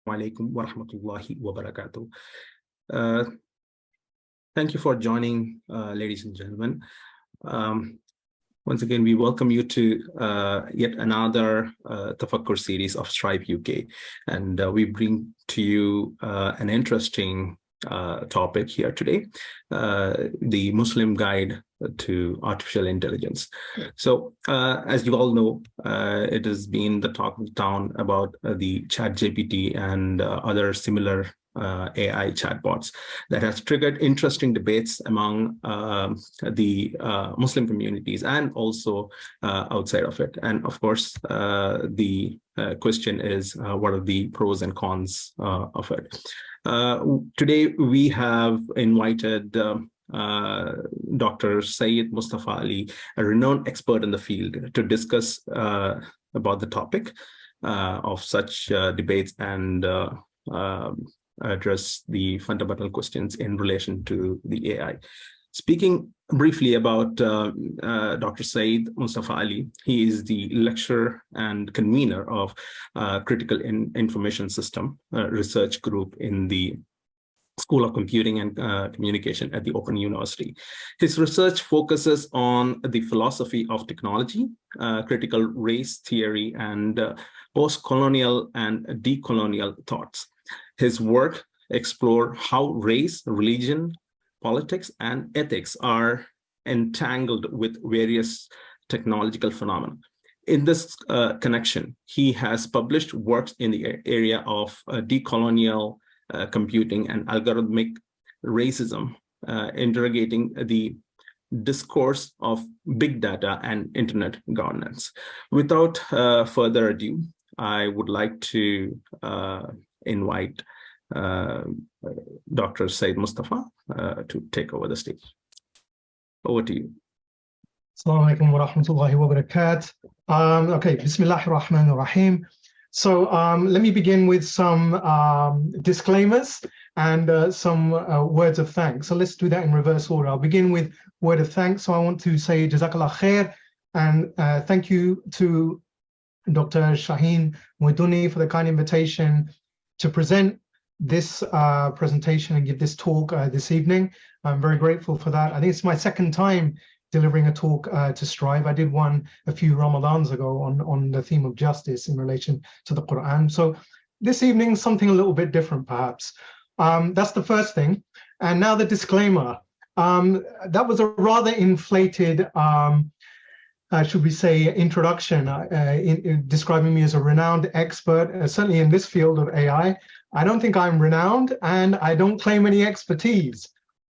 Alaikum wa rahmatullahi wa barakatuh. Thank you for joining, ladies and gentlemen. Once again, we welcome you to yet another Thafakkur series of StriveUK, and we bring to you an interesting topic here today, the Muslim Guide to Artificial Intelligence. So, as you all know, it has been the talk of the town about the ChatGPT and other similar AI chatbots that has triggered interesting debates among the Muslim communities and also outside of it. And of course, the question is, what are the pros and cons of it? Today, we have invited Dr. Syed Mustafa Ali, a renowned expert in the field, to discuss about the topic of such debates and address the fundamental questions in relation to the AI. Speaking briefly about Dr. Syed Mustafa Ali, he is the lecturer and convener of Critical Information System Research Group in the School of Computing and Communication at the Open University. His research focuses on the philosophy of technology, critical race theory, and post-colonial and decolonial thoughts. His work explores how race, religion, politics, and ethics are entangled with various technological phenomena. In this connection, he has published works in the area of decolonial computing and algorithmic racism, interrogating the discourse of big data and internet governance. Without further ado, I would like to invite Dr. Syed Mustafa to take over the stage. Over to you. Assalamu alaikum wa rahmatullahi wa barakatuh. Okay, Bismillahir Rahmanir Rahim. So let me begin with some disclaimers and some words of thanks. So let's do that in reverse order. I'll begin with word of thanks. So I want to say Jazakallah khair, and thank you to Dr. Shaheen Moiduni for the kind invitation to present this presentation and give this talk this evening. I'm very grateful for that. I think it's my second time delivering a talk to Strive. I did one a few Ramadans ago on the theme of justice in relation to the Quran. So this evening, something a little bit different, perhaps. That's the first thing. And now the disclaimer. That was a rather inflated, should we say, introduction, in describing me as a renowned expert, certainly in this field of AI. I don't think I'm renowned, and I don't claim any expertise.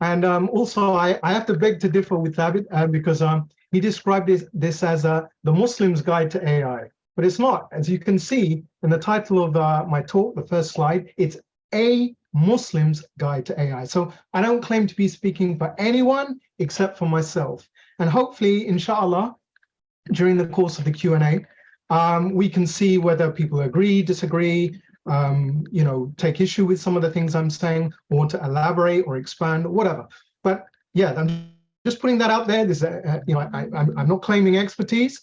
And also, I have to beg to differ with Thabit because he described this as the Muslim's Guide to AI. But it's not. As you can see in the title of my talk, the first slide, it's A Muslim's Guide to AI. So I don't claim to be speaking for anyone except for myself. And hopefully, inshallah, during the course of the Q&A, we can see whether people agree, disagree, you know, take issue with some of the things I'm saying, or want to elaborate or expand, whatever. But yeah, I'm just putting that out there. This, you know, I'm not claiming expertise.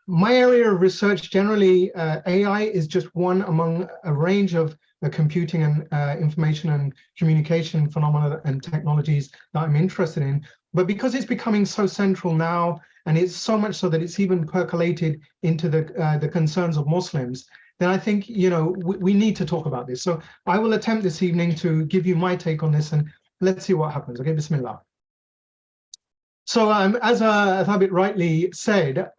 My area of research generally, AI is just one among a range of computing and information and communication phenomena and technologies that I'm interested in. But because it's becoming so central now, and it's so much so that it's even percolated into the concerns of Muslims, then I think, you know, we need to talk about this. So I will attempt this evening to give you my take on this, and let's see what happens. Okay, Bismillah. So as Thabit rightly said,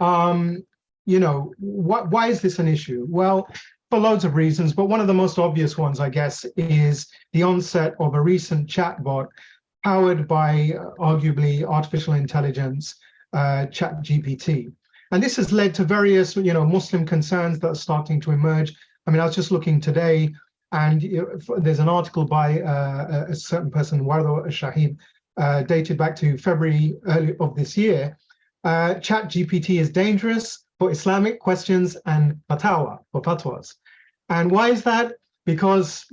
you know, why is this an issue? Well, for loads of reasons, but one of the most obvious ones, I guess, is the onset of a recent chatbot powered by arguably artificial intelligence, ChatGPT. And this has led to various, you know, Muslim concerns that are starting to emerge. I mean, I was just looking today, and there's an article by a certain person, Wardo Shahid, dated back to February early of this year. ChatGPT is dangerous for Islamic questions and fatwas. And why is that? Because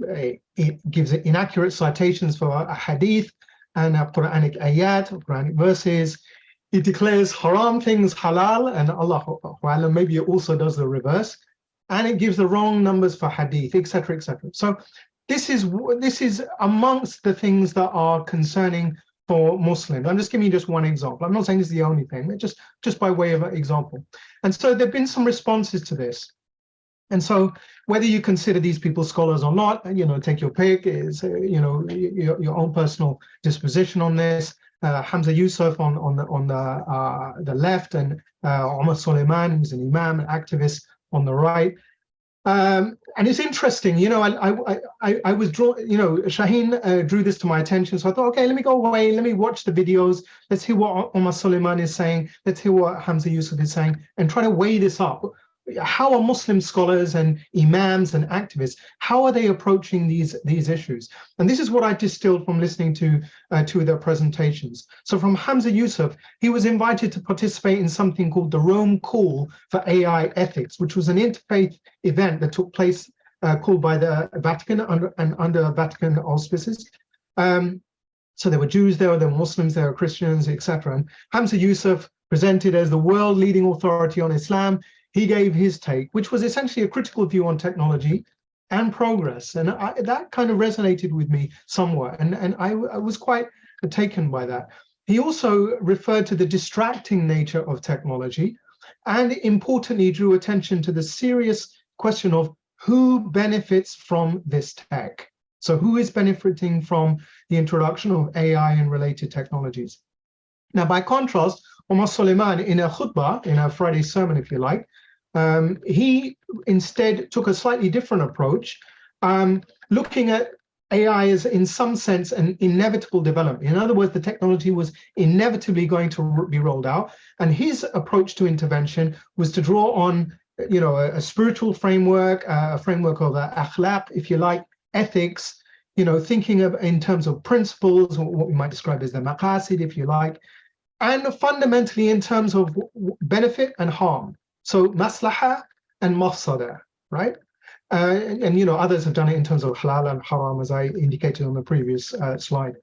it gives inaccurate citations for a hadith and Quranic ayat, Quranic verses. It declares haram things halal, and Allah maybe it also does the reverse. and it gives the wrong numbers for hadith, etc., etc. So this is amongst the things that are concerning for Muslims. I'm just giving you just one example. I'm not saying this is the only thing, but just by way of an example. And so there've been some responses to this. And so whether you consider these people scholars or not, take your pick, is your own personal disposition on this. Hamza Yusuf on the left, and Omar Suleiman, who's an imam, an activist, on the right. And it's interesting, I was drawn, Shaheen drew this to my attention. So I thought, okay, let me go away, let me watch the videos. Let's hear what Omar Suleiman is saying. Let's hear what Hamza Yusuf is saying, and try to weigh this up. How are Muslim scholars and imams and activists, how are they approaching these issues? And this is what I distilled from listening to their presentations. So from Hamza Yusuf, he was invited to participate in something called the Rome Call for AI Ethics, which was an interfaith event that took place called by the Vatican under Vatican auspices. So there were Jews there were Muslims, there were Christians, etc. And Hamza Yusuf, presented as the world leading authority on Islam, he gave his take, which was essentially a critical view on technology and progress. And that kind of resonated with me somewhat. And I was quite taken by that. He also referred to the distracting nature of technology, and importantly, drew attention to the serious question of who benefits from this tech. So who is benefiting from the introduction of AI and related technologies? Now, by contrast, Omar Suleiman, in a khutbah, in a Friday sermon, if you like, he instead took a slightly different approach, looking at AI as, in some sense, an inevitable development. In other words, the technology was inevitably going to be rolled out, and his approach to intervention was to draw on, a spiritual framework, a framework of akhlaq, if you like, ethics, thinking of in terms of principles, or what we might describe as the maqasid, if you like, and fundamentally in terms of benefit and harm. So maslaha and mafsada, right? And others have done it in terms of halal and haram, as I indicated on the previous slide.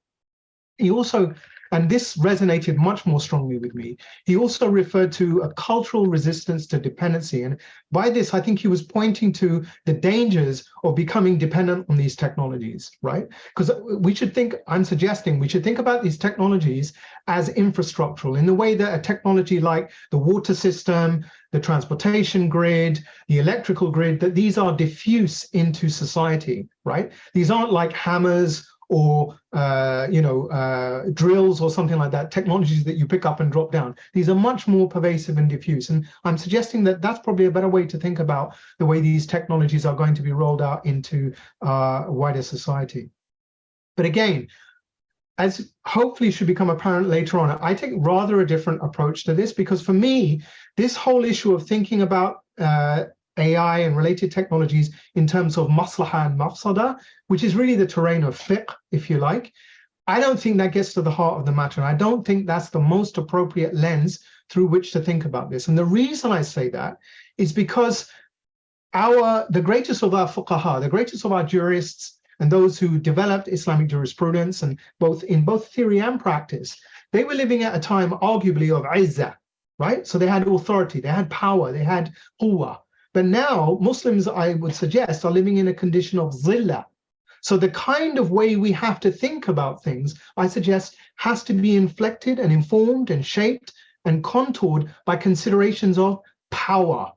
He also, and this resonated much more strongly with me, he also referred to a cultural resistance to dependency. And by this, I think he was pointing to the dangers of becoming dependent on these technologies, right? Because I'm suggesting we should think about these technologies as infrastructural, in the way that a technology like the water system, the transportation grid, the electrical grid, that these are diffuse into society, right? These aren't like hammers or drills or something like that, technologies that you pick up and drop down. These are much more pervasive and diffuse. And I'm suggesting that that's probably a better way to think about the way these technologies are going to be rolled out into wider society. But again, as hopefully should become apparent later on, I take rather a different approach to this, because for me, this whole issue of thinking about AI and related technologies in terms of maslaha and mafsada, which is really the terrain of fiqh, if you like, I don't think that gets to the heart of the matter. And I don't think that's the most appropriate lens through which to think about this. And the reason I say that is because the greatest of our fuqaha, the greatest of our jurists, and those who developed Islamic jurisprudence, and in both theory and practice, they were living at a time arguably of izzah, right? So they had authority, they had power, they had quwwah. But now Muslims, I would suggest, are living in a condition of zillah. So the kind of way we have to think about things, I suggest, has to be inflected and informed and shaped and contoured by considerations of power,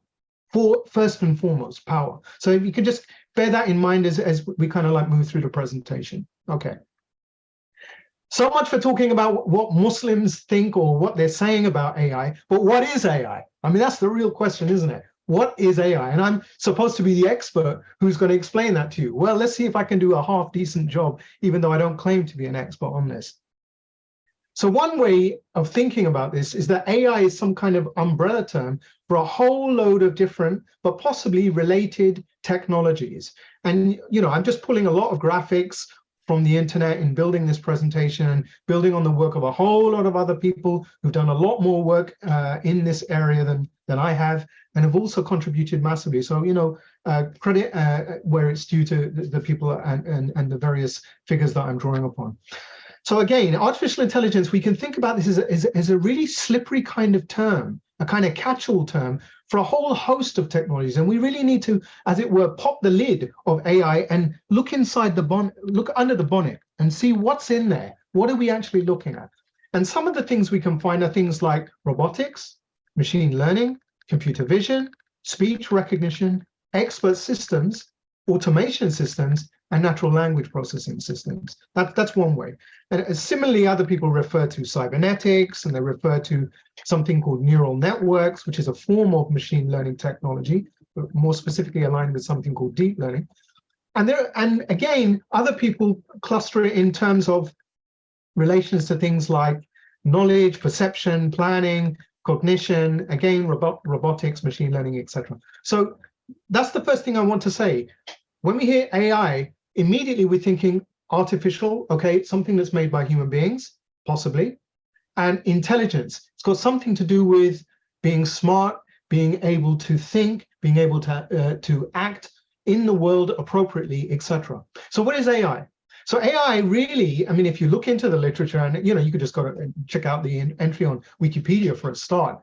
first and foremost, power. So if you could just bear that in mind as we kind of like move through the presentation. Okay. So much for talking about what Muslims think or what they're saying about AI, but what is AI? I mean, that's the real question, isn't it? What is AI? And I'm supposed to be the expert who's going to explain that to you. Well, let's see if I can do a half decent job, even though I don't claim to be an expert on this. So one way of thinking about this is that AI is some kind of umbrella term for a whole load of different, but possibly related technologies. And, I'm just pulling a lot of graphics from the internet in building this presentation and building on the work of a whole lot of other people who've done a lot more work in this area than I have, and have also contributed massively. So, credit where it's due to the people and the various figures that I'm drawing upon. So again, artificial intelligence, we can think about this as a really slippery kind of term, a kind of catch-all term for a whole host of technologies. And we really need to, as it were, pop the lid of AI and look inside the bonnet, look under the bonnet and see what's in there. What are we actually looking at? And some of the things we can find are things like robotics, machine learning, computer vision, speech recognition, expert systems, automation systems, and natural language processing systems. That's one way. And similarly, other people refer to cybernetics, and they refer to something called neural networks, which is a form of machine learning technology, but more specifically aligned with something called deep learning. And again, other people cluster it in terms of relations to things like knowledge, perception, planning, cognition, again, robotics, machine learning, etc. So that's the first thing I want to say. When we hear AI, immediately we're thinking artificial, okay, something that's made by human beings, possibly, and intelligence. It's got something to do with being smart, being able to think, being able to act in the world appropriately, etc. So what is AI? So AI really, I mean, if you look into the literature, and you could just go to check out the entry on Wikipedia for a start.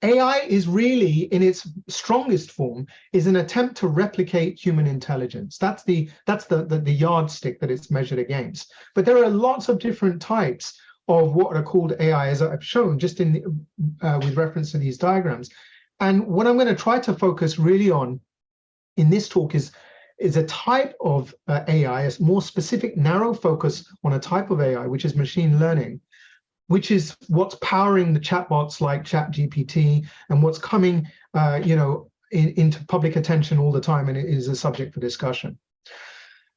AI is really, in its strongest form, is an attempt to replicate human intelligence. That's the yardstick that it's measured against. But there are lots of different types of what are called AI, as I've shown just in with reference to these diagrams. And what I'm going to try to focus really on in this talk is a type of AI, a more specific, narrow focus on a type of AI, which is machine learning, which is what's powering the chatbots like ChatGPT and what's coming, into public attention all the time, and it is a subject for discussion.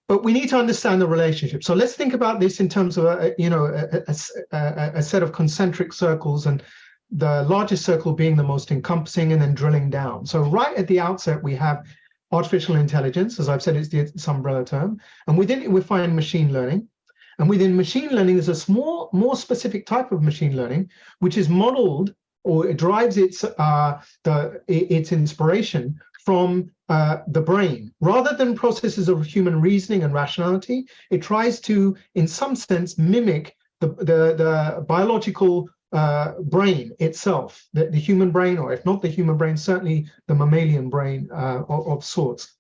But we need to understand the relationship. So let's think about this in terms of a set of concentric circles, and the largest circle being the most encompassing, and then drilling down. So right at the outset, we have artificial intelligence. As I've said, it's the umbrella term, and within it we find machine learning. And within machine learning, there's a more specific type of machine learning, which is modeled, or it derives its inspiration from the brain. Rather than processes of human reasoning and rationality, it tries to, in some sense, mimic the biological brain itself, the human brain, or if not the human brain, certainly the mammalian brain of sorts.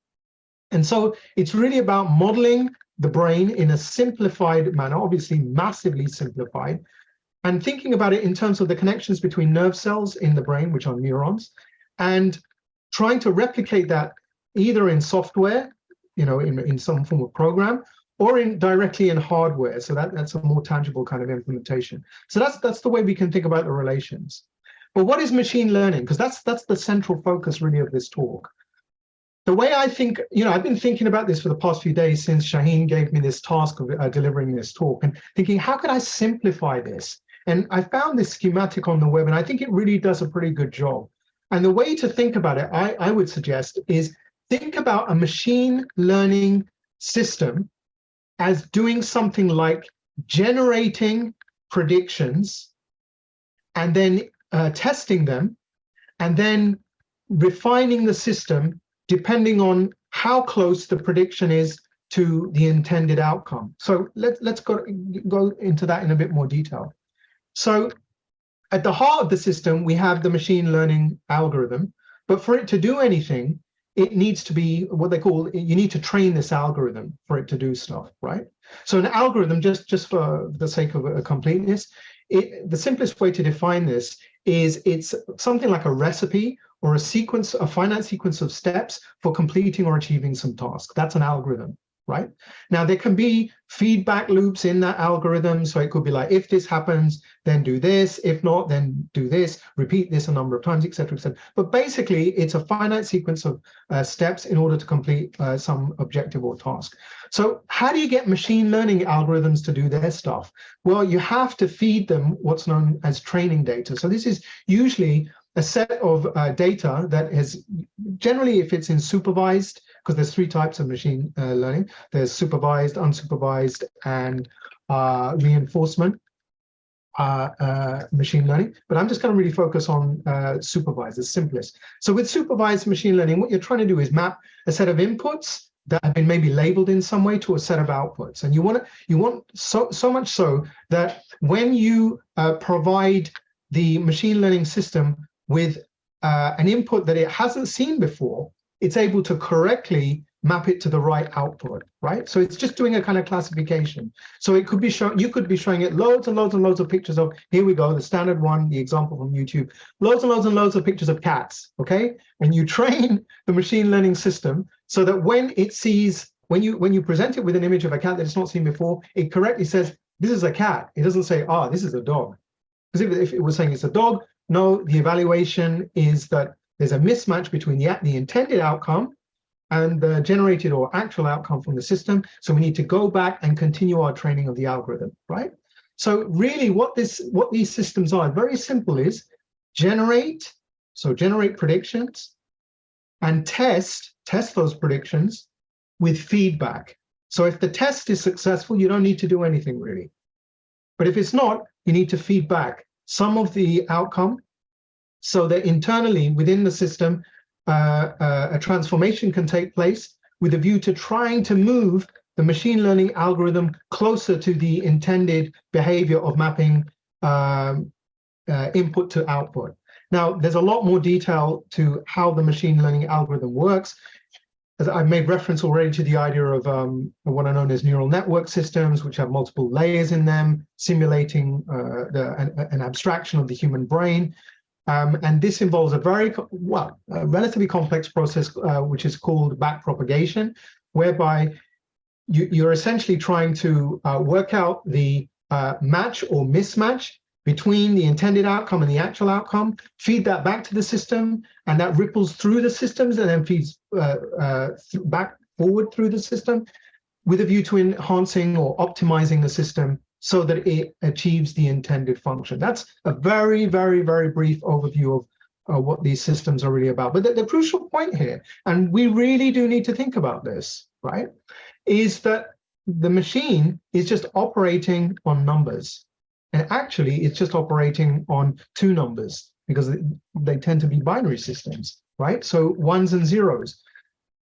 And so it's really about modeling the brain in a simplified manner, obviously massively simplified, and thinking about it in terms of the connections between nerve cells in the brain, which are neurons, and trying to replicate that either in software, in some form of program, or directly in hardware. So that's a more tangible kind of implementation. So that's the way we can think about the relations. But what is machine learning? Because that's the central focus really of this talk. The way I think, I've been thinking about this for the past few days since Shaheen gave me this task of delivering this talk, and thinking, how could I simplify this? And I found this schematic on the web, and I think it really does a pretty good job. And the way to think about it, I would suggest, is think about a machine learning system as doing something like generating predictions and then testing them, and then refining the system depending on how close the prediction is to the intended outcome. So let's go into that in a bit more detail. So at the heart of the system, we have the machine learning algorithm, but for it to do anything, it needs to be what they call, you need to train this algorithm for it to do stuff, right? So an algorithm, just for the sake of completeness, the simplest way to define this is it's something like a recipe or a finite sequence of steps for completing or achieving some task. That's an algorithm, right? Now, there can be feedback loops in that algorithm. So it could be like, if this happens, then do this. If not, then do this. Repeat this a number of times, et cetera, et cetera. But basically, it's a finite sequence of steps in order to complete some objective or task. So how do you get machine learning algorithms to do their stuff? Well, you have to feed them what's known as training data. So this is usually a set of data that is generally, if it's in supervised, because there's three types of machine learning. There's supervised, unsupervised, and reinforcement machine learning. But I'm just going to really focus on supervised, the simplest. So with supervised machine learning, what you're trying to do is map a set of inputs that have been maybe labeled in some way to a set of outputs. And you want so much so that when you provide the machine learning system with an input that it hasn't seen before, it's able to correctly map it to the right output, right? So it's just doing a kind of classification. So it could be shown, you could be showing it loads and loads and loads of pictures of, here we go, the standard one, the example from YouTube, loads and loads and loads of pictures of cats, okay? And you train the machine learning system so that when it sees, when you present it with an image of a cat that it's not seen before, it correctly says, this is a cat. It doesn't say, ah, this is a dog. Because if it was saying it's a dog, no, the evaluation is that there's a mismatch between the intended outcome and the generated or actual outcome from the system. So we need to go back and continue our training of the algorithm, right? So really what these systems are, very simple, is generate predictions and test those predictions with feedback. So if the test is successful, you don't need to do anything really. But if it's not, you need to feed back some of the outcome so that internally within the system, a transformation can take place with a view to trying to move the machine learning algorithm closer to the intended behavior of mapping input to output. Now, there's a lot more detail to how the machine learning algorithm works. As I've made reference already to the idea of what are known as neural network systems, which have multiple layers in them, simulating an abstraction of the human brain. And this involves a relatively complex process, which is called backpropagation, whereby you're essentially trying to work out the match or mismatch between the intended outcome and the actual outcome, feed that back to the system, and that ripples through the systems and then feeds back forward through the system with a view to enhancing or optimizing the system so that it achieves the intended function. That's a very, very, very brief overview of what these systems are really about. But the crucial point here, and we really do need to think about this, right, is that the machine is just operating on numbers. And actually, it's just operating on two numbers because they tend to be binary systems, right? So ones and zeros.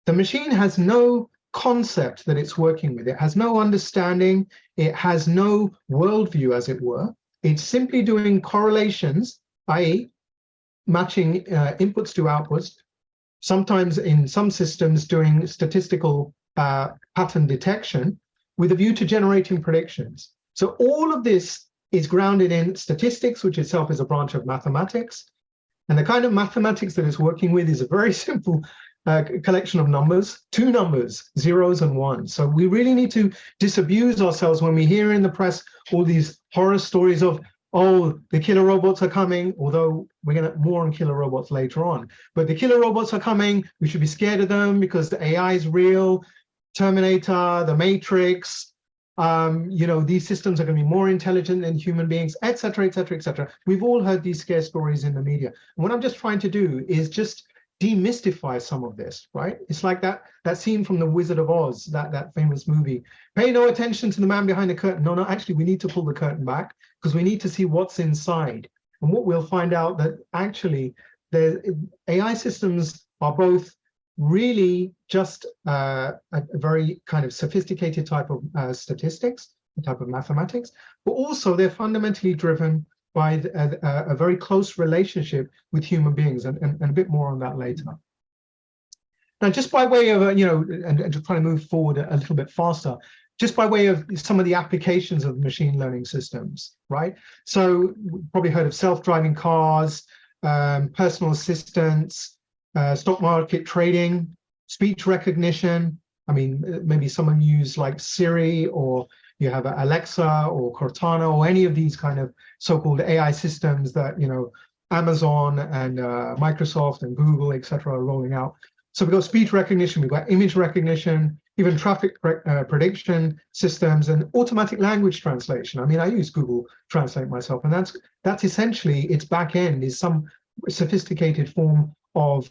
The machine has no concept that it's working with. It has no understanding. It has no worldview, as it were. It's simply doing correlations, i.e. matching inputs to outputs, sometimes in some systems doing statistical pattern detection with a view to generating predictions. So all of this is grounded in statistics, which itself is a branch of mathematics. And the kind of mathematics that it's working with is a very simple collection of numbers, two numbers, zeros and ones. So we really need to disabuse ourselves when we hear in the press all these horror stories of, oh, the killer robots are coming, although we're going to more on killer robots later on. But the killer robots are coming, we should be scared of them because the AI is real, Terminator, the Matrix, these systems are going to be more intelligent than human beings, et cetera, et cetera, et cetera. We've all heard these scare stories in the media. And what I'm just trying to do is just demystify some of this, right? It's like that scene from The Wizard of Oz, that famous movie. Pay no attention to the man behind the curtain. No, actually, we need to pull the curtain back because we need to see what's inside. And what we'll find out that actually the AI systems are both really just a very kind of sophisticated type of statistics, a type of mathematics, but also they're fundamentally driven by a very close relationship with human beings, and a bit more on that later. Now, just by way of, and to try to move forward a little bit faster, just by way of some of the applications of machine learning systems, right? So you've probably heard of self-driving cars, personal assistants, stock market trading, speech recognition. I mean, maybe some of you use like Siri, or you have Alexa or Cortana, or any of these kind of so-called AI systems that, Amazon and Microsoft and Google, et cetera, are rolling out. So we've got speech recognition, we've got image recognition, even traffic prediction systems, and automatic language translation. I mean, I use Google Translate myself, and that's essentially its back end is some sophisticated form of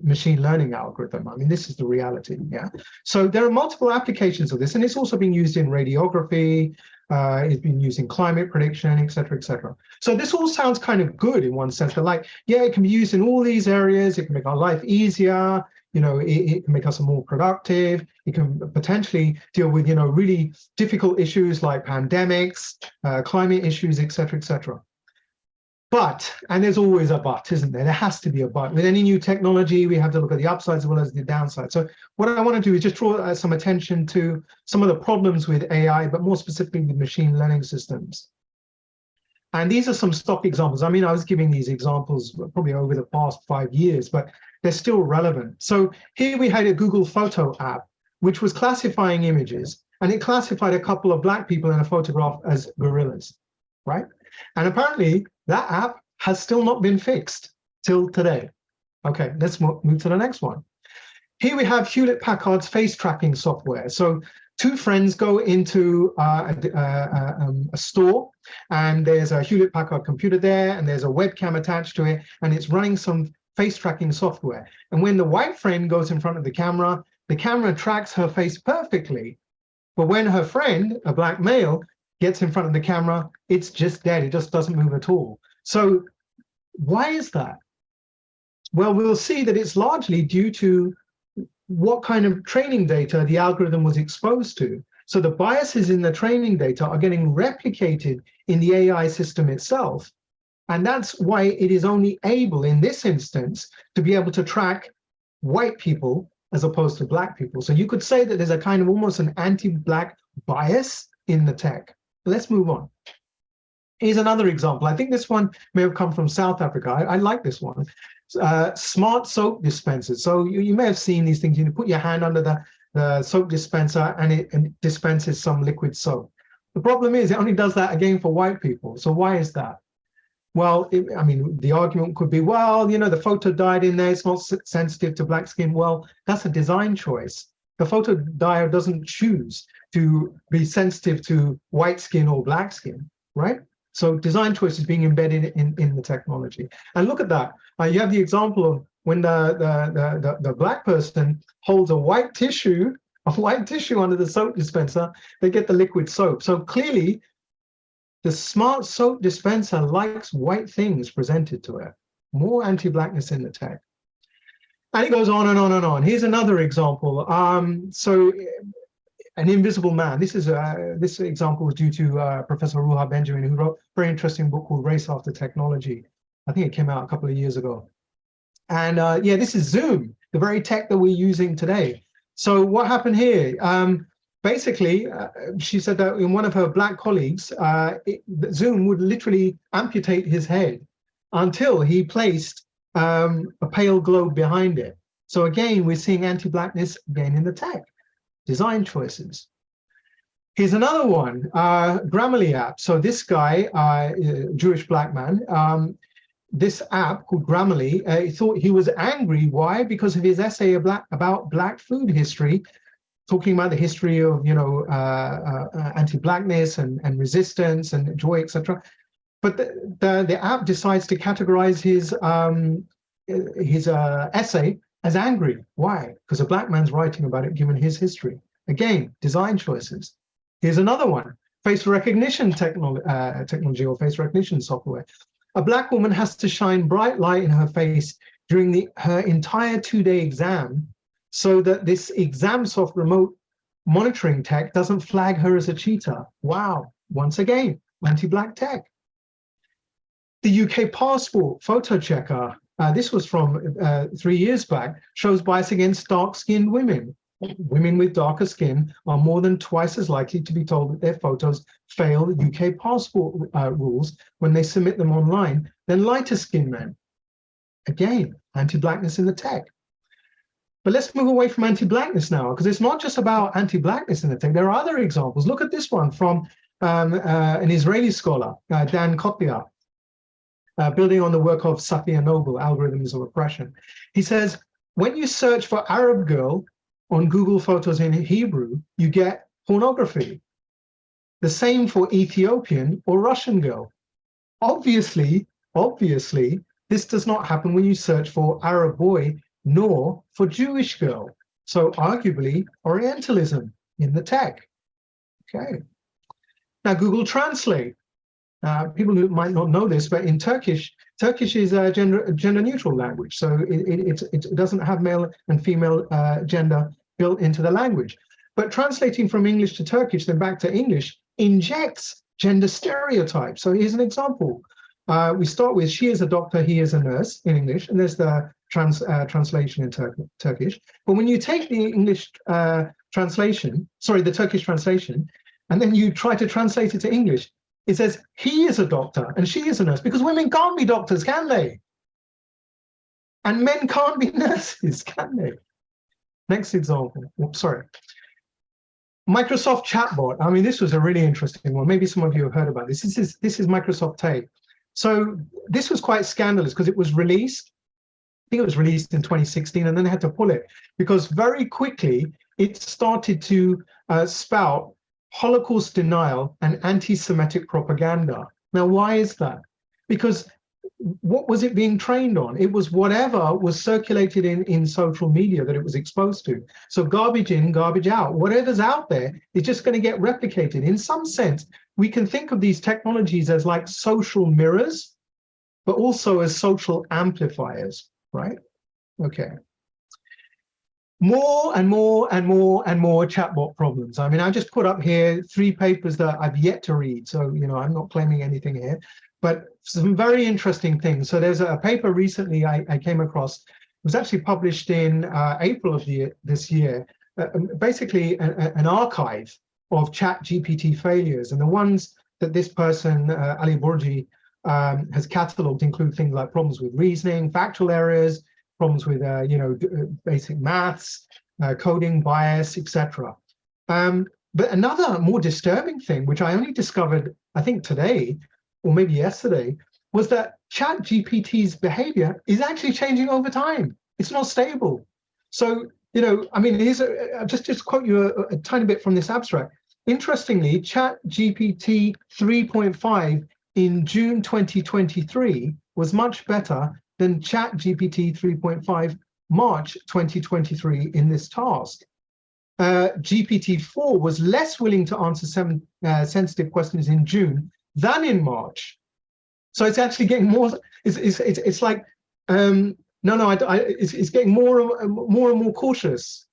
machine learning algorithm. I mean, this is the reality, yeah? So there are multiple applications of this, and it's also being used in radiography, it's been used in climate prediction, et cetera, et cetera. So this all sounds kind of good in one sense, but like, yeah, it can be used in all these areas, it can make our life easier, it can make us more productive, it can potentially deal with, really difficult issues like pandemics, climate issues, et cetera, et cetera. But, and there's always a but, isn't there? There has to be a but. With any new technology, we have to look at the upsides as well as the downsides. So what I want to do is just draw some attention to some of the problems with AI, but more specifically with machine learning systems. And these are some stock examples. I mean, I was giving these examples probably over the past 5 years, but they're still relevant. So here we had a Google Photo app, which was classifying images, and it classified a couple of Black people in a photograph as gorillas, right? And apparently that app has still not been fixed till today. Okay, let's move to the next one. Here we have Hewlett-Packard's face tracking software. So two friends go into a store, and there's a Hewlett-Packard computer there, and there's a webcam attached to it, and it's running some face tracking software. And when the white friend goes in front of the camera tracks her face perfectly. But when her friend, a Black male, gets in front of the camera, it's just dead. It just doesn't move at all. So why is that? Well, we'll see that it's largely due to what kind of training data the algorithm was exposed to. So the biases in the training data are getting replicated in the AI system itself. And that's why it is only able, in this instance, to be able to track white people as opposed to Black people. So you could say that there's a kind of almost an anti-Black bias in the tech. Let's move on. Here's another example. I think this one may have come from South Africa. I like this one. Smart soap dispensers. So you may have seen these things. You put your hand under the soap dispenser and it dispenses some liquid soap. The problem is it only does that again for white people. So why is that? Well, I mean, the argument could be, well, you know, the photo dyed in there, it's not sensitive to Black skin. Well, that's a design choice. The photo dyer doesn't choose to be sensitive to white skin or Black skin, right? So design choice is being embedded in the technology. And look at that. You have the example of when the Black person holds a white tissue under the soap dispenser, they get the liquid soap. So clearly, the smart soap dispenser likes white things presented to it. More anti-Blackness in the tech. And it goes on and on and on. Here's another example. So an invisible man. This example was due to Professor Ruha Benjamin, who wrote a very interesting book called Race After Technology. I think it came out a couple of years ago. And yeah, this is Zoom, the very tech that we're using today. So what happened here? Basically, she said that in one of her Black colleagues, Zoom would literally amputate his head until he placed a pale globe behind it. So again, we're seeing anti-Blackness again in the tech. Design choices. Here's another one, Grammarly app. So this guy, Jewish Black man, this app called Grammarly, he thought he was angry. Why? Because of his essay about Black food history, talking about the history of, you know, anti-Blackness and resistance and joy, etc. But the app decides to categorize his essay as angry. Why? Because a Black man's writing about it, given his history. Again, design choices. Here's another one, face recognition technology or face recognition software. A Black woman has to shine bright light in her face during her entire 2-day exam so that this exam soft remote monitoring tech doesn't flag her as a cheater. Wow, once again, anti-Black tech. The UK passport photo checker, this was from 3 years back, shows bias against dark-skinned women. Women with darker skin are more than twice as likely to be told that their photos fail the UK passport rules when they submit them online than lighter-skinned men. Again, anti-Blackness in the tech. But let's move away from anti-Blackness now, because it's not just about anti-Blackness in the tech. There are other examples. Look at this one from an Israeli scholar, Dan Kotlia, building on the work of Safiya Noble, Algorithms of Oppression. He says, when you search for Arab girl on Google Photos in Hebrew, you get pornography. The same for Ethiopian or Russian girl. Obviously, this does not happen when you search for Arab boy, nor for Jewish girl. So arguably, Orientalism in the tech. Okay. Now, Google Translate. People who might not know this, but in Turkish is a gender neutral language. So it doesn't have male and female gender built into the language. But translating from English to Turkish, then back to English, injects gender stereotypes. So here's an example. we start with she is a doctor, he is a nurse in English, and there's the translation in Turkish. But when you take the English translation, sorry, the Turkish translation, and then you try to translate it to English, it says he is a doctor and she is a nurse, because women can't be doctors, can they? And men can't be nurses, can they? Next example. Oops, sorry. Microsoft chatbot. I mean, this was a really interesting one. Maybe some of you have heard about this. This is Microsoft Take. So this was quite scandalous because it was released. I think it was released in 2016, and then they had to pull it because very quickly it started to spout Holocaust denial and anti-Semitic propaganda. Now, why is that? Because what was it being trained on? It was whatever was circulated in social media that it was exposed to. So garbage in, garbage out. Whatever's out there is just going to get replicated. In some sense, we can think of these technologies as like social mirrors, but also as social amplifiers, right? Okay. More and more and more and more chatbot problems. I mean, I just put up here 3 papers that I've yet to read. So, you know, I'm not claiming anything here, but some very interesting things. So there's a paper recently I came across. It was actually published in April of this year, basically an archive of ChatGPT failures. And the ones that this person, Ali Borji, has cataloged include things like problems with reasoning, factual errors, problems with you know, basic maths, coding, bias, etc. But another more disturbing thing, which I only discovered, I think today, or maybe yesterday, was that ChatGPT's behavior is actually changing over time. It's not stable. So, you know, I mean, here's I'll just quote you a tiny bit from this abstract. Interestingly, ChatGPT 3.5 in June 2023 was much better than ChatGPT 3.5 March 2023 in this task. GPT-4 was less willing to answer sensitive questions in June than in March. So it's actually getting more, it's like, it's getting more and more cautious.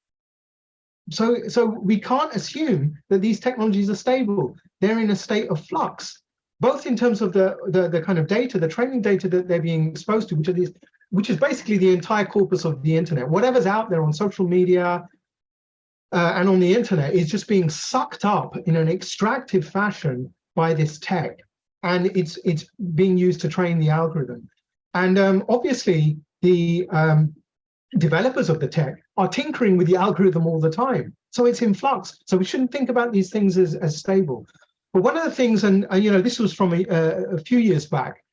So we can't assume that these technologies are stable. They're in a state of flux, both in terms of the kind of data, the training data that they're being exposed to, which is basically the entire corpus of the internet. Whatever's out there on social media and on the internet is just being sucked up in an extractive fashion by this tech, and it's being used to train the algorithm. And obviously, the developers of the tech are tinkering with the algorithm all the time, so it's in flux. So we shouldn't think about these things as stable. But one of the things, and you know, this was from a few years back,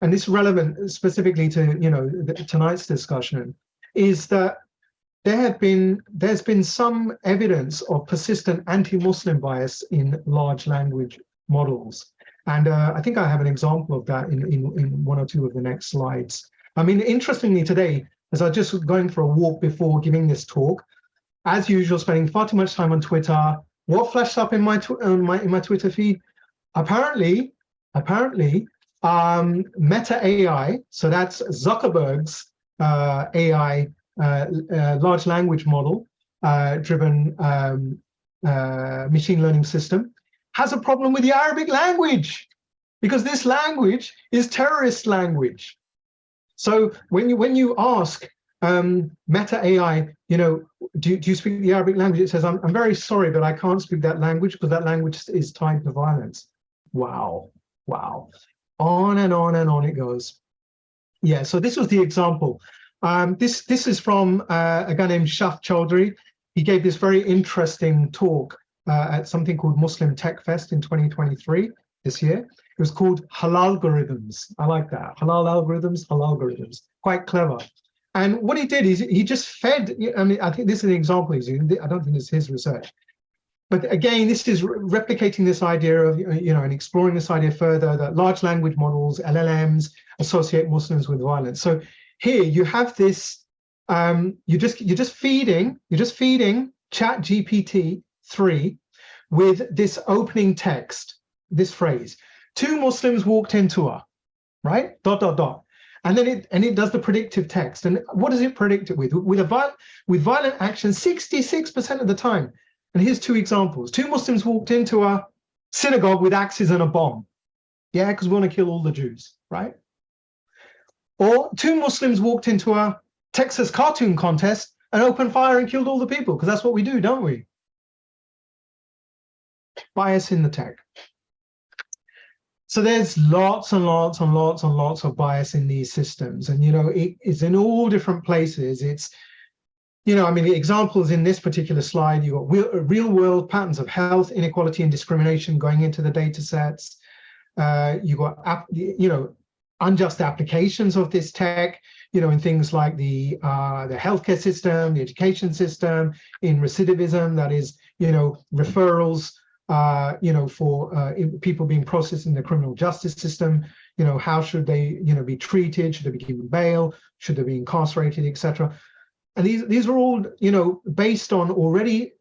and this is relevant specifically to, you know, tonight's discussion, is that there's been some evidence of persistent anti-Muslim bias in large language models. And I think I have an example of that in 1 or 2 of the next slides. I mean, interestingly today, as I was just going for a walk before giving this talk, as usual, spending far too much time on Twitter, what flashed up in my Twitter feed? Apparently, Meta AI, so that's Zuckerberg's AI large language model driven machine learning system, has a problem with the Arabic language, because this language is terrorist language. So when you ask Meta AI, you know, do you speak the Arabic language? It says, I'm very sorry, but I can't speak that language because that language is tied to violence. Wow, wow. On and on and on it goes. Yeah, so this was the example. This is from a guy named Shaf Chowdhury. He gave this very interesting talk at something called Muslim Tech Fest in 2023, this year. It was called Halal Algorithms. I like that. Halal algorithms, halal algorithms. Quite clever. And what he did is he just fed, I mean, I think this is an example, I don't think it's his research. But again, this is replicating this idea of, you know, and exploring this idea further, that large language models, LLMs, associate Muslims with violence. So here you have this, you're just feeding ChatGPT 3 with this opening text, this phrase: 2 Muslims walked into a, right? ... And then it does the predictive text. And what does it predict it with? With violent action 66% of the time. And here's 2 examples. 2 Muslims walked into a synagogue with axes and a bomb. Yeah, because we want to kill all the Jews, right? Or 2 Muslims walked into a Texas cartoon contest and opened fire and killed all the people, because that's what we do, don't we? Bias in the tech. So there's lots and lots and lots and lots of bias in these systems. And, it's in all different places. It's, I mean, the examples in this particular slide, you've got real world patterns of health, inequality, and discrimination going into the data sets. You've got, unjust applications of this tech, in things like the healthcare system, the education system, in recidivism, that is, referrals, for people being processed in the criminal justice system. How should they, be treated? Should they be given bail? Should they be incarcerated, etc.? And these are all, based on already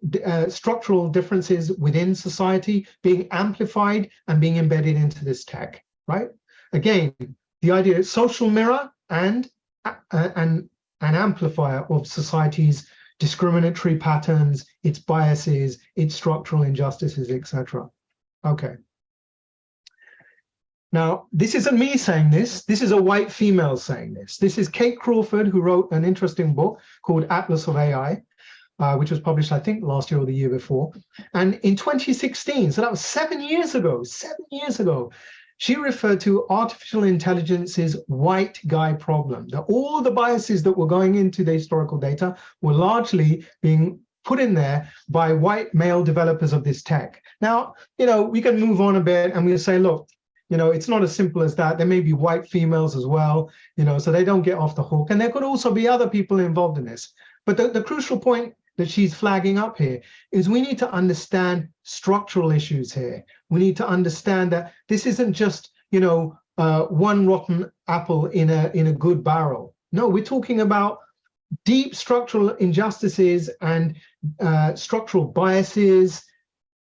structural differences within society being amplified and being embedded into this tech, right? Again, the idea is social mirror and an amplifier of society's discriminatory patterns, its biases, its structural injustices, etc. Okay. Now, this isn't me saying this. This is a white female saying this. This is Kate Crawford, who wrote an interesting book called Atlas of AI, which was published, I think, last year or the year before. And in 2016, so that was 7 years ago, she referred to artificial intelligence's white guy problem, that all the biases that were going into the historical data were largely being put in there by white male developers of this tech. Now, we can move on a bit and we'll say, look, it's not as simple as that. There may be white females as well, so they don't get off the hook. And there could also be other people involved in this. But the crucial point that she's flagging up here is we need to understand structural issues here. We need to understand that this isn't just, one rotten apple in a good barrel. No, we're talking about deep structural injustices and structural biases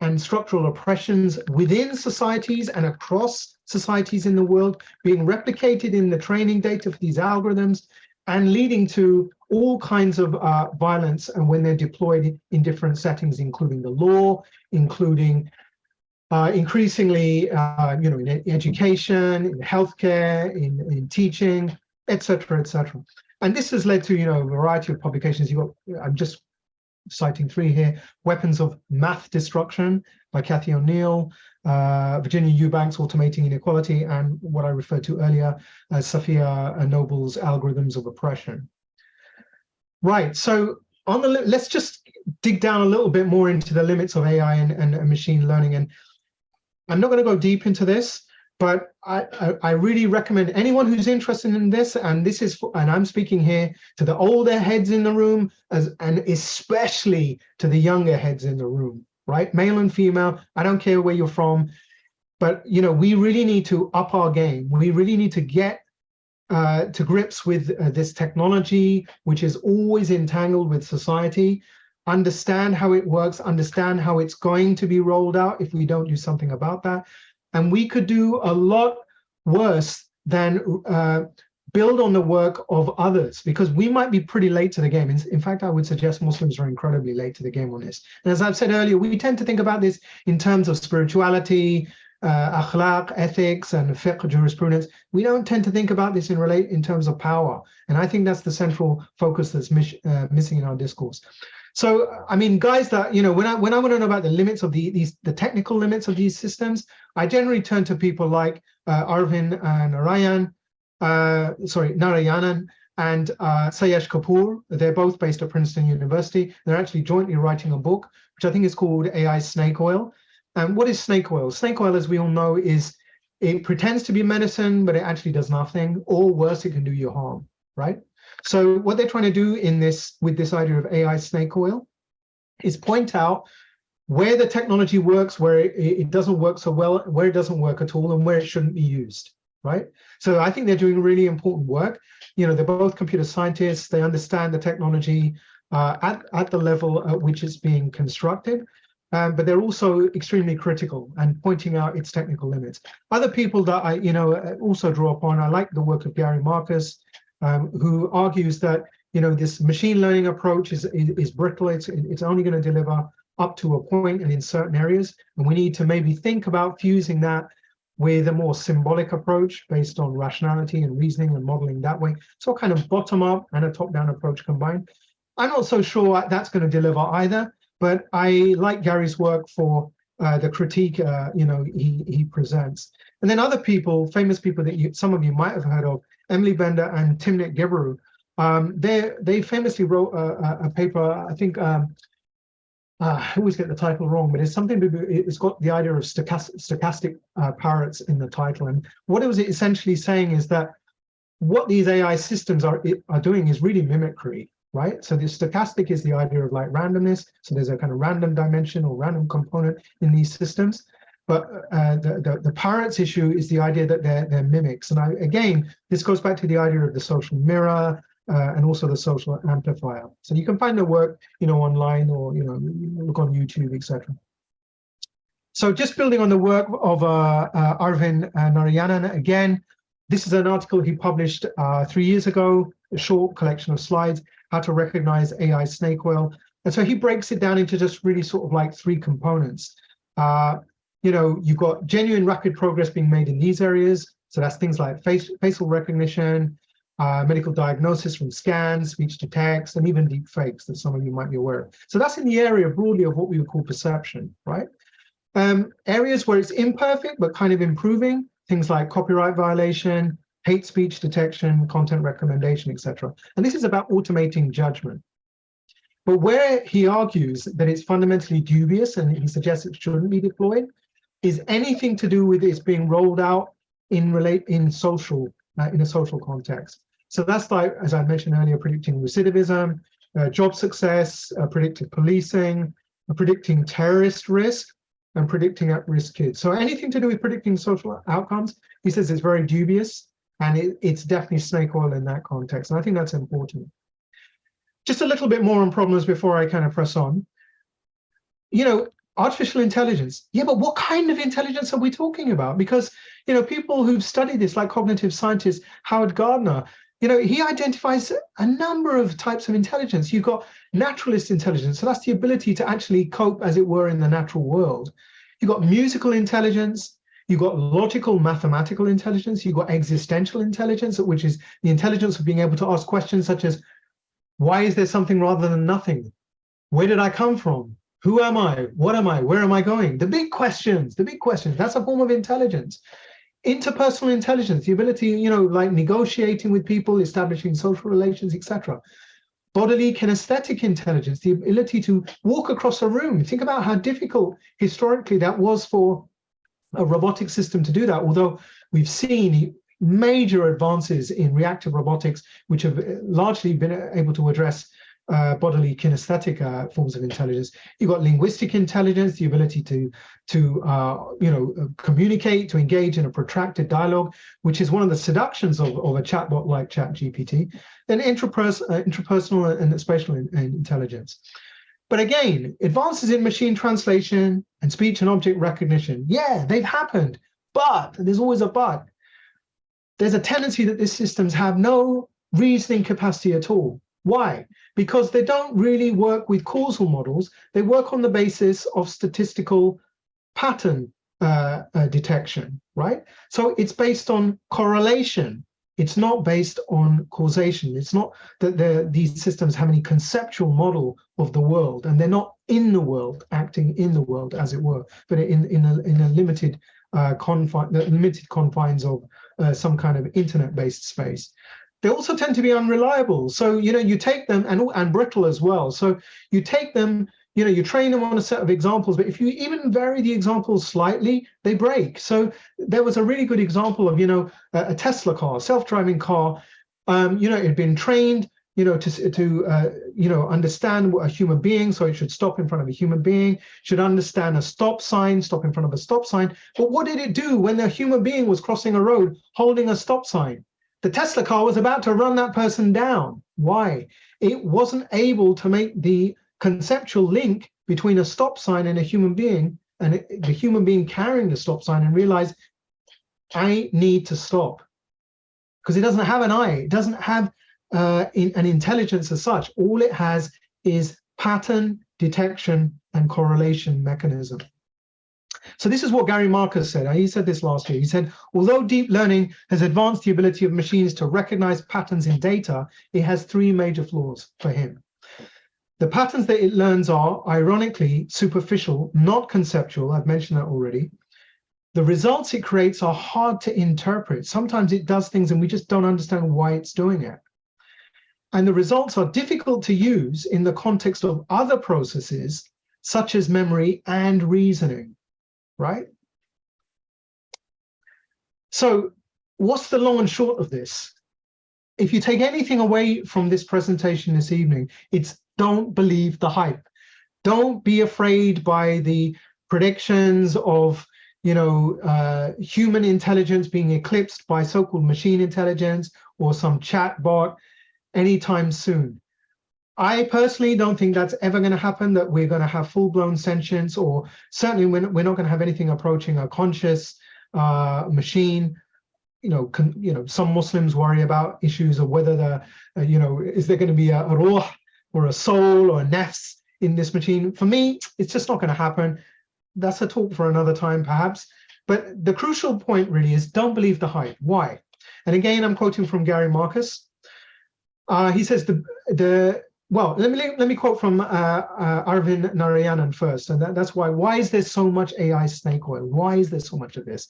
and structural oppressions within societies and across societies in the world being replicated in the training data for these algorithms and leading to all kinds of violence, and when they're deployed in different settings, including the law, including increasingly, in education, in healthcare, in teaching, et cetera, et cetera. And this has led to, a variety of publications. I'm just citing 3 here: Weapons of Math Destruction by Cathy O'Neill, Virginia Eubanks, Automating Inequality, and what I referred to earlier as Safiya Noble's Algorithms of Oppression. Right, so let's just dig down a little bit more into the limits of AI and machine learning. And I'm not going to go deep into this, but I really recommend anyone who's interested in this, and I'm speaking here to the older heads in the room, and especially to the younger heads in the room, right? Male and female, I don't care where you're from, but we really need to up our game. We really need to get to grips with this technology, which is always entangled with society, understand how it works, understand how it's going to be rolled out if we don't do something about that. And we could do a lot worse than build on the work of others, because we might be pretty late to the game. In fact, I would suggest Muslims are incredibly late to the game on this. And as I've said earlier, we tend to think about this in terms of spirituality, akhlaq, ethics, and fiqh, jurisprudence. We don't tend to think about this in terms of power. And I think that's the central focus that's missing in our discourse. So, I mean, guys, that when I want to know about the limits of the technical limits of these systems, I generally turn to people like Arvind Narayanan and Sayesh Kapoor. They're both based at Princeton University. They're actually jointly writing a book, which I think is called AI Snake Oil. And what is snake oil? Snake oil, as we all know, it pretends to be medicine, but it actually does nothing. Or worse, it can do you harm, right? So what they're trying to do with this idea of AI snake oil is point out where the technology works, where it doesn't work so well, where it doesn't work at all, and where it shouldn't be used, right? So I think they're doing really important work. They're both computer scientists. They understand the technology at the level at which it's being constructed. But they're also extremely critical and pointing out its technical limits. Other people that I also draw upon, I like the work of Gary Marcus, who argues that this machine learning approach is brittle. It's only going to deliver up to a point and in certain areas, and we need to maybe think about fusing that with a more symbolic approach based on rationality and reasoning and modeling that way. So kind of bottom-up and a top-down approach combined. I'm not so sure that's going to deliver either, but I like Gary's work for the critique he presents. And then other people, famous people that some of you might have heard of, Emily Bender and Timnit Gebru, they famously wrote a paper, I think, I always get the title wrong, but it's something to do, it's got the idea of stochastic parrots in the title. And what it was essentially saying is that what these AI systems are doing is really mimicry, right? So the stochastic is the idea of like randomness. So there's a kind of random dimension or random component in these systems. But the parrots issue is the idea that they're mimics. And again, this goes back to the idea of the social mirror, and also the social amplifier. So you can find the work, online, or look on YouTube, etc. So just building on the work of Arvind Narayanan, again, this is an article he published 3 years ago, a short collection of slides, how to recognize AI snake oil. And so he breaks it down into just really sort of like 3 components. You've got genuine rapid progress being made in these areas. So that's things like facial recognition, medical diagnosis from scans, speech to text, and even deep fakes that some of you might be aware of. So that's in the area broadly of what we would call perception, right? Areas where it's imperfect, but kind of improving, things like copyright violation, hate speech detection, content recommendation, etc. And this is about automating judgment. But where he argues that it's fundamentally dubious, and he suggests it shouldn't be deployed, is anything to do with it's being rolled out in a social context. So that's like, as I mentioned earlier, predicting recidivism, job success, predictive policing, predicting terrorist risk, and predicting at-risk kids. So anything to do with predicting social outcomes, he says it's very dubious, and it's definitely snake oil in that context. And I think that's important. Just a little bit more on problems before I kind of press on. Artificial intelligence. Yeah, but what kind of intelligence are we talking about? Because, people who've studied this, like cognitive scientist Howard Gardner, he identifies a number of types of intelligence. You've got naturalist intelligence. So that's the ability to actually cope, as it were, in the natural world. You've got musical intelligence. You've got logical, mathematical intelligence. You've got existential intelligence, which is the intelligence of being able to ask questions such as, why is there something rather than nothing? Where did I come from? Who am I? What am I? Where am I going? The big questions, that's a form of intelligence. Interpersonal intelligence, the ability, like negotiating with people, establishing social relations, etc. Bodily kinesthetic intelligence, the ability to walk across a room. Think about how difficult historically that was for a robotic system to do that, although we've seen major advances in reactive robotics, which have largely been able to address bodily kinesthetic forms of intelligence. You've got linguistic intelligence, the ability to communicate, to engage in a protracted dialogue, which is one of the seductions of a chatbot like ChatGPT. Then intrapersonal and spatial intelligence. But again, advances in machine translation and speech and object recognition, yeah, they've happened, but there's always a but. There's a tendency that these systems have no reasoning capacity at all. Why? Because they don't really work with causal models. They work on the basis of statistical pattern detection, right? So it's based on correlation. It's not based on causation. It's not that these systems have any conceptual model of the world, and they're not in the world, acting in the world, as it were, but in a limited confines of some kind of internet-based space. They also tend to be unreliable. So, you take them, and brittle as well. So you take them, you train them on a set of examples, but if you even vary the examples slightly, they break. So there was a really good example of, a Tesla car, self-driving car. It had been trained, to understand a human being, so it should stop in front of a human being, should understand a stop sign, stop in front of a stop sign. But what did it do when a human being was crossing a road holding a stop sign? The Tesla car was about to run that person down. Why? It wasn't able to make the conceptual link between a stop sign and a human being, and the human being carrying the stop sign, and realize, I need to stop. Because it doesn't have an eye. It doesn't have an intelligence as such. All it has is pattern detection and correlation mechanism. So this is what Gary Marcus said. He said this last year. He said, although deep learning has advanced the ability of machines to recognize patterns in data, it has three major flaws for him. The patterns that it learns are, ironically, superficial, not conceptual. I've mentioned that already. The results it creates are hard to interpret. Sometimes it does things and we just don't understand why it's doing it. And the results are difficult to use in the context of other processes, such as memory and reasoning, right? So what's the long and short of this? If you take anything away from this presentation this evening, it's don't believe the hype. Don't be afraid by the predictions of human intelligence being eclipsed by so-called machine intelligence or some chatbot anytime soon. I personally don't think that's ever going to happen, that we're going to have full-blown sentience, or certainly we're not going to have anything approaching a conscious machine. Some Muslims worry about issues of whether is there going to be a ruh or a soul or a nafs in this machine. For me, it's just not going to happen. That's a talk for another time, perhaps. But the crucial point really is don't believe the hype. Why? And again, I'm quoting from Gary Marcus. He says well, let me quote from Arvind Narayanan first, and that's why is there so much AI snake oil? Why is there so much of this?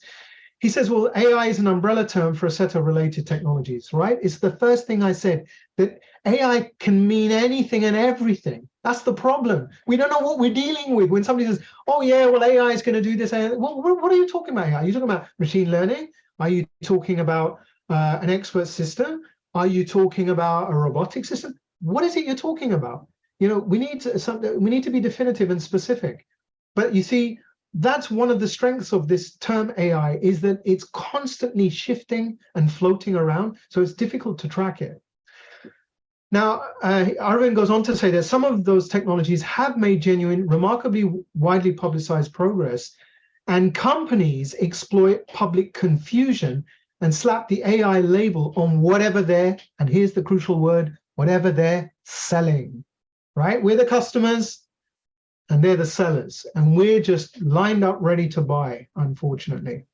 He says, well, AI is an umbrella term for a set of related technologies, right? It's the first thing I said, that AI can mean anything and everything. That's the problem. We don't know what we're dealing with. When somebody says, oh yeah, well, AI is going to do this. Well, what are you talking about? Are you talking about machine learning? Are you talking about an expert system? Are you talking about a robotic system? What is it you're talking about? We need to be definitive and specific. But you see, that's one of the strengths of this term AI, is that it's constantly shifting and floating around, so it's difficult to track it. Now, Arvind goes on to say that some of those technologies have made genuine, remarkably widely publicized progress, and companies exploit public confusion and slap the AI label on whatever they're, and here's the crucial word, whatever they're selling, right? We're the customers and they're the sellers, and we're just lined up ready to buy, unfortunately.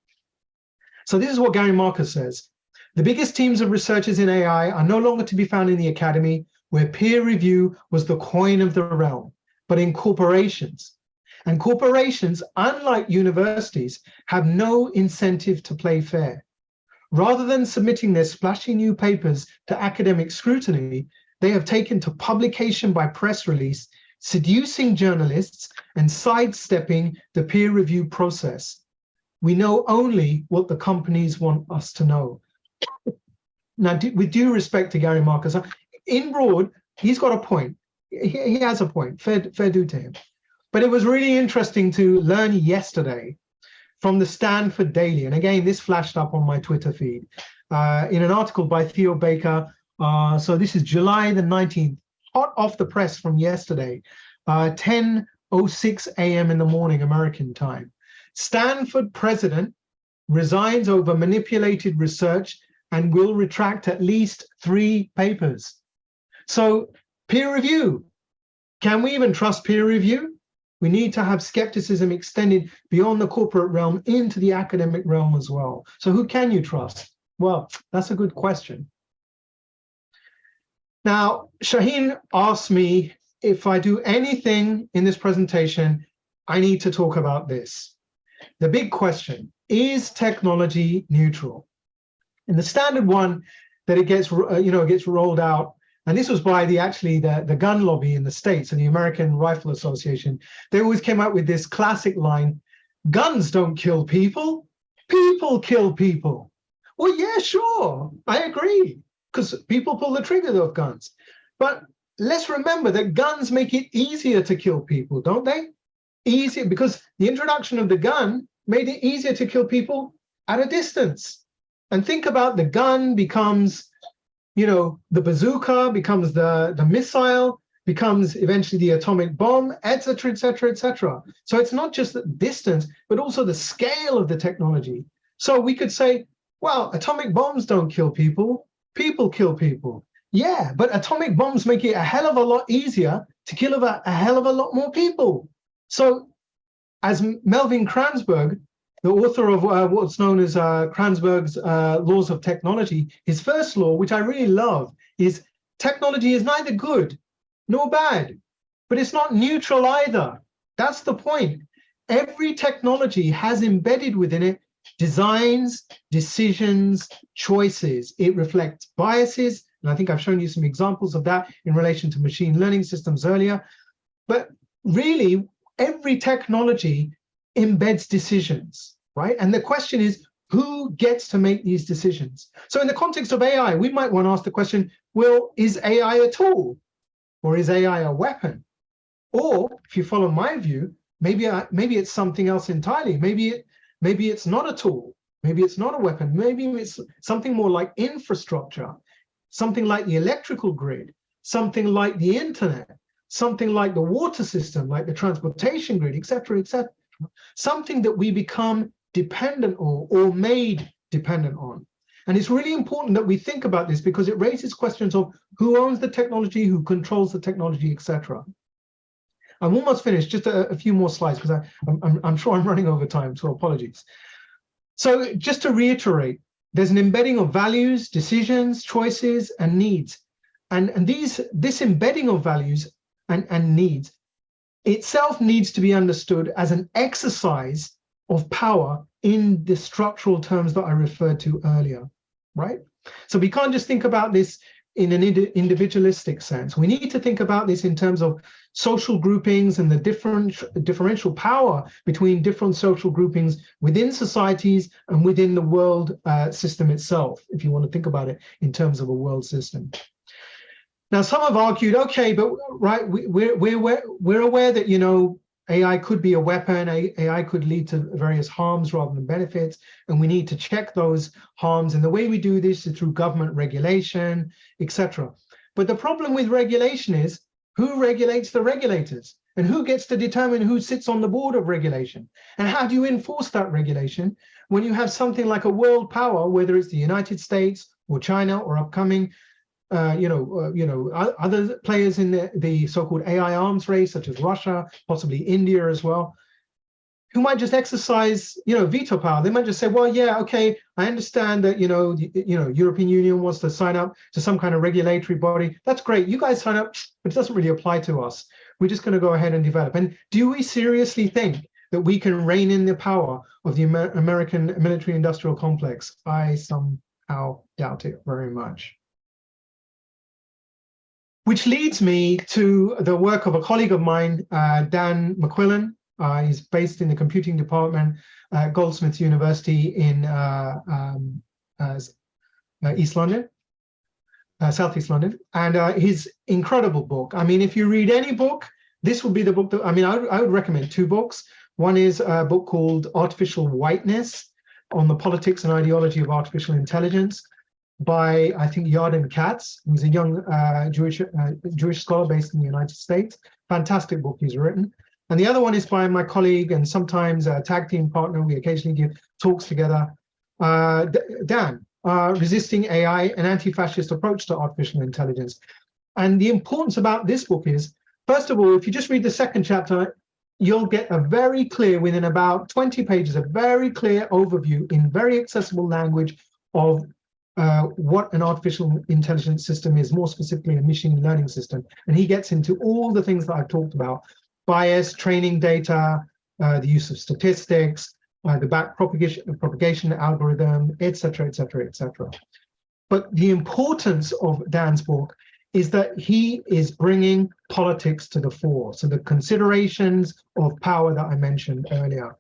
So this is what Gary Marcus says. The biggest teams of researchers in AI are no longer to be found in the academy, where peer review was the coin of the realm, but in corporations. And corporations, unlike universities, have no incentive to play fair. Rather than submitting their splashy new papers to academic scrutiny, they have taken to publication by press release, seducing journalists and sidestepping the peer review process. We know only what the companies want us to know. Now, with due respect to Gary Marcus, in broad, he's got a point. He has a point, fair due to him. But it was really interesting to learn yesterday from the Stanford Daily. And again, this flashed up on my Twitter feed in an article by Theo Baker. So this is July the 19th, hot off the press from yesterday, 10:06 a.m. in the morning, American time. Stanford president resigns over manipulated research and will retract at least 3 papers. So peer review, can we even trust peer review? We need to have skepticism extended beyond the corporate realm into the academic realm as well. So who can you trust? Well, that's a good question. Now, Shaheen asked me if I do anything in this presentation, I need to talk about this. The big question, is technology neutral? And the standard one that it gets, gets rolled out, and this was by the gun lobby in the States and the American Rifle Association. They always came out with this classic line, guns don't kill people, people kill people. Well, yeah, sure, I agree, because people pull the trigger of guns. But let's remember that guns make it easier to kill people, don't they? Easier, because the introduction of the gun made it easier to kill people at a distance. And think about the gun becomes, the bazooka, becomes the missile, becomes eventually the atomic bomb, et cetera, et cetera, et cetera. So it's not just the distance, but also the scale of the technology. So we could say, well, atomic bombs don't kill people, people kill people. Yeah, but atomic bombs make it a hell of a lot easier to kill a hell of a lot more people. So as Melvin Kranzberg, the author of what's known as Kranzberg's Laws of Technology, his first law, which I really love, is technology is neither good nor bad, but it's not neutral either. That's the point. Every technology has embedded within it designs, decisions, choices. It reflects biases, and I think I've shown you some examples of that in relation to machine learning systems earlier. But really, every technology embeds decisions, right? And the question is, who gets to make these decisions? So in the context of AI, we might want to ask the question, well, is AI a tool? Or is AI a weapon? Or if you follow my view, maybe it's something else entirely. Maybe it's not a tool. Maybe it's not a weapon. Maybe it's something more like infrastructure, something like the electrical grid, something like the internet, something like the water system, like the transportation grid, et cetera, something that we become dependent on or made dependent on. And it's really important that we think about this because it raises questions of who owns the technology, who controls the technology, et cetera. I'm almost finished, just a few more slides because I'm sure I'm running over time, so apologies. So just to reiterate, there's an embedding of values, decisions, choices, and needs. And this embedding of values and needs itself needs to be understood as an exercise of power in the structural terms that I referred to earlier, right? So we can't just think about this in an individualistic sense. We need to think about this in terms of social groupings and the differential power between different social groupings within societies and within the world system itself, if you want to think about it in terms of a world system. Now, some have argued, okay, but right, we're aware that, you know, AI could be a weapon, AI could lead to various harms rather than benefits, and we need to check those harms. And the way we do this is through government regulation, etc. But the problem with regulation is who regulates the regulators and who gets to determine who sits on the board of regulation? And how do you enforce that regulation when you have something like a world power, whether it's the United States or China or upcoming other players in the so-called AI arms race, such as Russia, possibly India as well, who might just exercise, veto power. They might just say, well, yeah, okay, I understand that, European Union wants to sign up to some kind of regulatory body. That's great. You guys sign up, but it doesn't really apply to us. We're just going to go ahead and develop. And do we seriously think that we can rein in the power of the American military-industrial complex? I somehow doubt it very much. Which leads me to the work of a colleague of mine, Dan McQuillan. He's based in the computing department at Goldsmiths University in East London, Southeast London. And his incredible book. I mean, if you read any book, this would be the book that, I would recommend two books. One is a book called Artificial Whiteness on the Politics and Ideology of Artificial Intelligence, by, I think, Yarden Katz, who's a young Jewish scholar based in the United States. Fantastic book he's written. And the other one is by my colleague and sometimes a tag team partner. We occasionally give talks together, Dan, Resisting AI, an Anti-Fascist Approach to Artificial Intelligence. And the importance about this book is, first of all, if you just read the second chapter, you'll get a very clear, within about 20 pages, a very clear overview in very accessible language of what an artificial intelligence system is, more specifically a machine learning system. And he gets into all the things that I've talked about: bias, training data, the use of statistics, the back propagation algorithm, etc., etc., etc. But the importance of Dan's book is that he is bringing politics to the fore. So the considerations of power that I mentioned earlier.